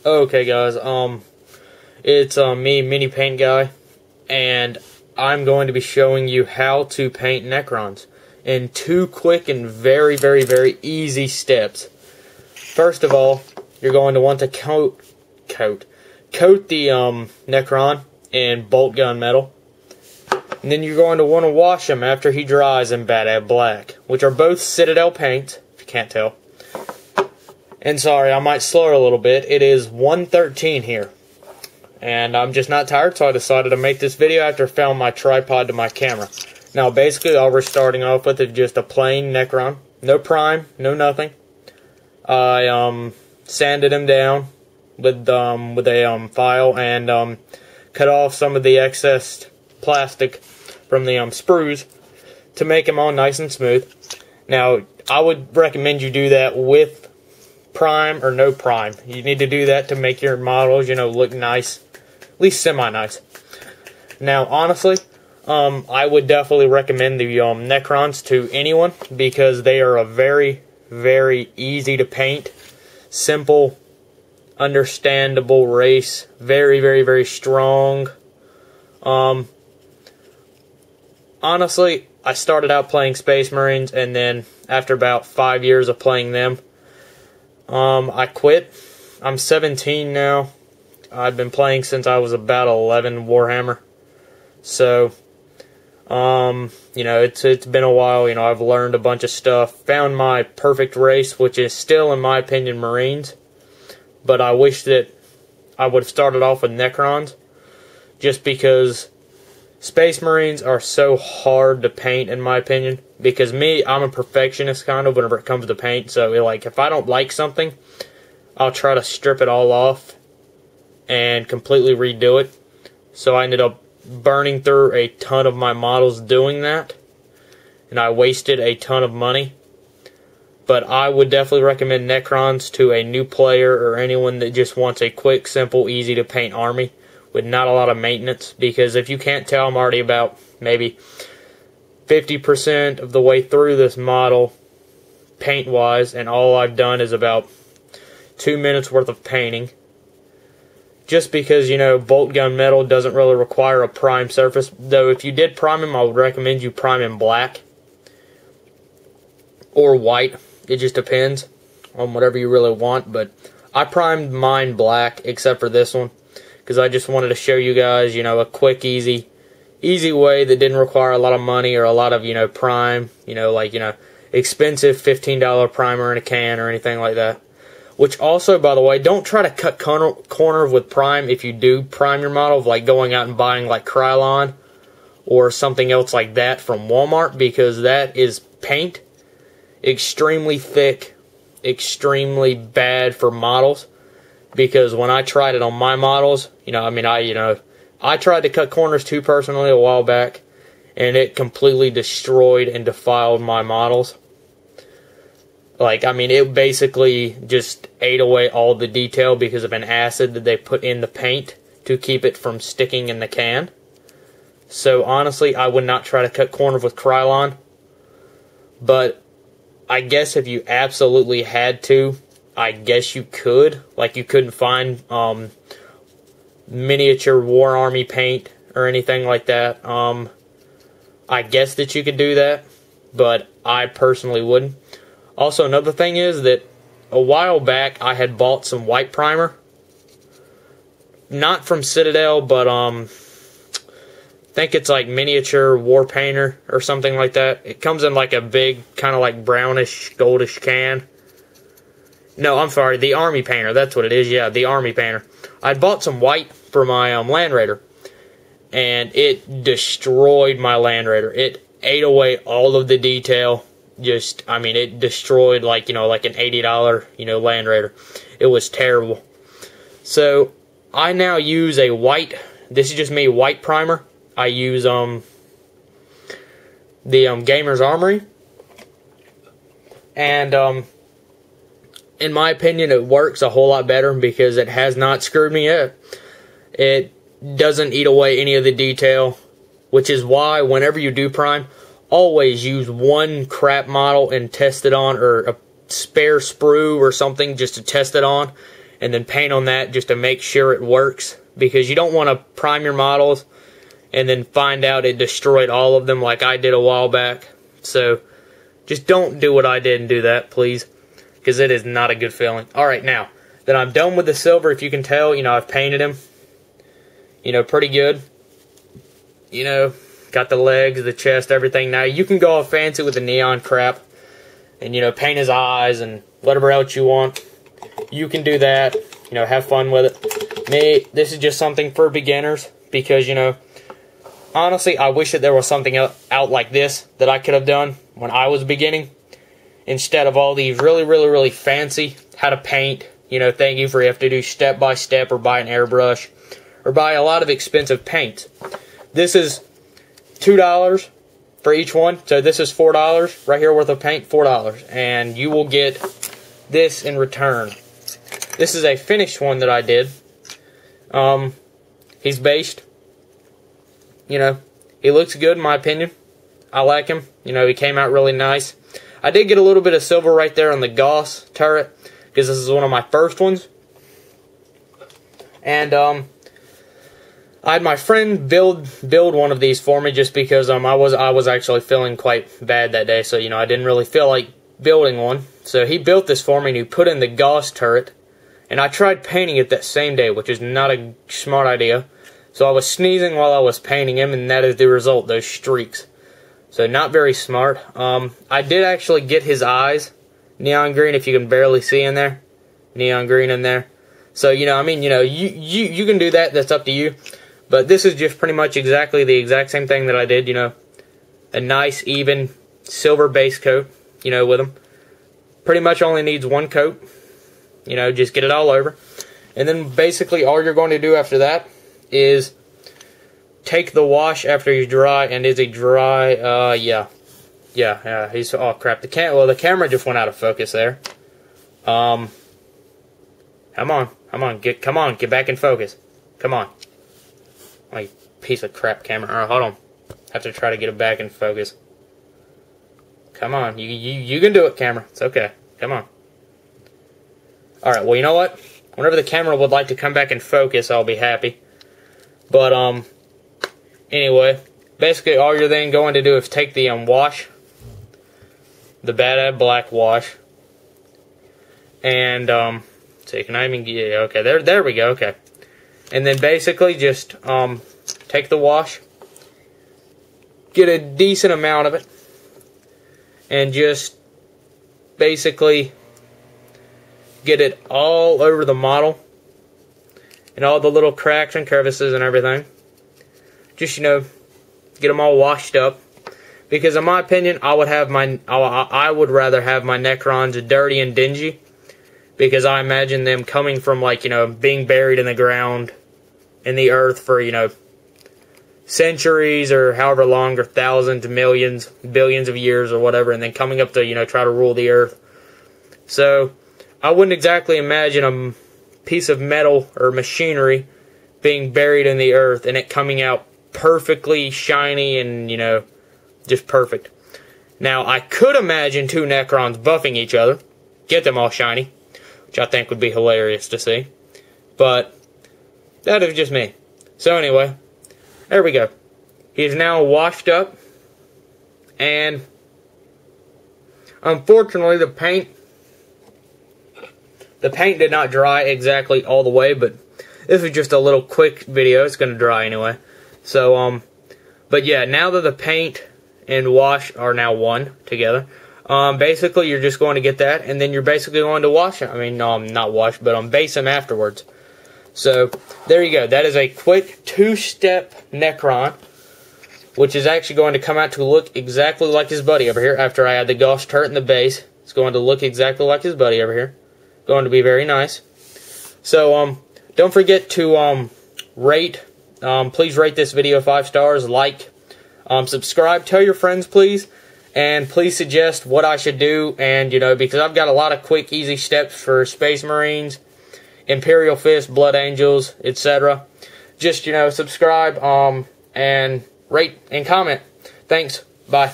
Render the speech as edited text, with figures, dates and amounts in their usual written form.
Okay, guys, it's me, Mini Paint Guy, and I'm going to be showing you how to paint necrons in 2 quick and very, very, very easy steps. First of all, you're going to want to coat the necron in bolt gun metal, and then you're going to want to wash him after he dries in Bad Black, which are both Citadel paints, if you can't tell. And sorry, I might slur a little bit. It is 1:13 here. And I'm just not tired, so I decided to make this video after I found my tripod to my camera. Now, basically, all we're starting off with is just a plain necron. No prime, no nothing. I sanded him down with a file and cut off some of the excess plastic from the sprues to make him all nice and smooth. Now, I would recommend you do that with prime or no prime. You need to do that to make your models, look nice, at least semi-nice. Now, honestly, I would definitely recommend the necrons to anyone because they are a very, very easy to paint, simple, understandable race, very, very, very strong. Honestly, I started out playing Space Marines, and then after about 5 years of playing them, I quit. I'm 17 now. I've been playing since I was about 11 Warhammer. So, it's been a while. I've learned a bunch of stuff. Found my perfect race, which is still, in my opinion, Marines. But I wish that I would have started off with necrons, just because Space Marines are so hard to paint, in my opinion. Because I'm a perfectionist kind of whenever it comes to paint. So, if I don't like something, I'll try to strip it all off and completely redo it. So I ended up burning through a ton of my models doing that. And I wasted a ton of money. But I would definitely recommend necrons to a new player or anyone that just wants a quick, simple, easy to paint army with not a lot of maintenance. Because if you can't tell, I'm already about maybe 50% of the way through this model paint-wise, and all I've done is about 2 minutes worth of painting. Just because, bolt gun metal doesn't really require a prime surface. Though if you did prime him, I would recommend you prime him black or white. It just depends on whatever you really want. But I primed mine black, except for this one, because I just wanted to show you guys, a quick, easy way that didn't require a lot of money or a lot of, prime, expensive $15 primer in a can or anything like that. Which also, by the way, don't try to cut corners with prime if you do prime your model, like going out and buying like Krylon or something else like that from Walmart, because that is paint, extremely thick, extremely bad for models. Because when I tried it on my models, I tried to cut corners too personally a while back, and it completely destroyed and defiled my models. It basically just ate away all the detail because of an acid that they put in the paint to keep it from sticking in the can. So honestly, I would not try to cut corners with Krylon. But I guess if you absolutely had to, I guess you could. You couldn't find miniature war army paint or anything like that. I guess that you could do that, but I personally wouldn't. Also, another thing is that a while back I had bought some white primer. Not from Citadel, but I think it's like Miniature War Painter or something like that. It comes in like a big, kind of like brownish, goldish can. No, I'm sorry, the Army Painter. That's what it is. Yeah, the Army Painter. I bought some white for my Land Raider, and it destroyed my Land Raider. It ate away all of the detail. It destroyed like an $80, Land Raider. It was terrible. So, I now use a white, this is just me, white primer. I use, the Gamer's Armory. And, in my opinion, it works a whole lot better because it has not screwed me yet. It doesn't eat away any of the detail, which is why whenever you do prime, always use one crap model and test it on, or a spare sprue or something just to test it on, and then paint on that just to make sure it works, because you don't want to prime your models and then find out it destroyed all of them like I did a while back. So just don't do what I did and do that, please, because it is not a good feeling. Alright, now that I'm done with the silver, if you can tell, I've painted him, pretty good. Got the legs, the chest, everything. Now you can go all fancy with the neon crap and, paint his eyes and whatever else you want. You can do that, have fun with it. Me, this is just something for beginners because, honestly, I wish that there was something out like this that I could have done when I was beginning, instead of all these really fancy how to paint, thank you for you have to do step by step or buy an airbrush or buy a lot of expensive paints. This is $2 for each one, so this is $4 right here worth of paint, $4, and you will get this in return. This is a finished one that I did. He's based. He looks good in my opinion. I like him. He came out really nice. I did get a little bit of silver right there on the Gauss turret because this is one of my first ones. And I had my friend build one of these for me just because I was actually feeling quite bad that day, so I didn't really feel like building one. So he built this for me and he put in the Gauss turret, and I tried painting it that same day, which is not a smart idea. So I was sneezing while I was painting him, and that is the result, those streaks. So not very smart. I did actually get his eyes neon green, if you can barely see in there. Neon green in there. So, you can do that. That's up to you. But this is just pretty much exactly the exact same thing that I did, a nice, even silver base coat, with him. Pretty much only needs one coat. Just get it all over. And then basically all you're going to do after that is take the wash after he's dry. And is he dry? Yeah, he's, oh crap, the camera just went out of focus there. Come on, get back in focus. Come on. My piece of crap camera. Alright, hold on. Have to try to get it back in focus. Come on, you can do it, camera. It's okay. Come on. Alright, well, you know what? Whenever the camera would like to come back in focus, I'll be happy. But, anyway, basically all you're then going to do is take the, wash, the Bad Black wash, and, so can I even get, yeah, okay, there we go, okay. And then basically just, take the wash, get a decent amount of it, and just basically get it all over the model and all the little cracks and crevices and everything. Just, get them all washed up, because in my opinion I would rather have my necrons dirty and dingy, because I imagine them coming from, like, being buried in the ground in the earth for, centuries or however long, or thousands, millions, billions of years or whatever, and then coming up to, try to rule the earth. So I wouldn't exactly imagine a piece of metal or machinery being buried in the earth and it coming out perfectly shiny and, just perfect. Now, I could imagine two necrons buffing each other, get them all shiny, which I think would be hilarious to see. But that is just me. So anyway, there we go. He's now washed up, and unfortunately the paint did not dry exactly all the way, but this is just a little quick video. It's going to dry anyway. So, but yeah, now that the paint and wash are now one together, basically you're just going to get that, and then you're basically going to wash it. I mean, not wash, but base them afterwards. So, there you go. That is a quick two-step Necron, which is actually going to come out to look exactly like his buddy over here. After I add the Gauss turret in the base, it's going to look exactly like his buddy over here. Going to be very nice. So, don't forget to rate. Please rate this video 5 stars. Like, subscribe. Tell your friends, please. And please suggest what I should do. And, because I've got a lot of quick, easy steps for Space Marines, Imperial Fist, Blood Angels, etc. Just, subscribe, and rate and comment. Thanks. Bye.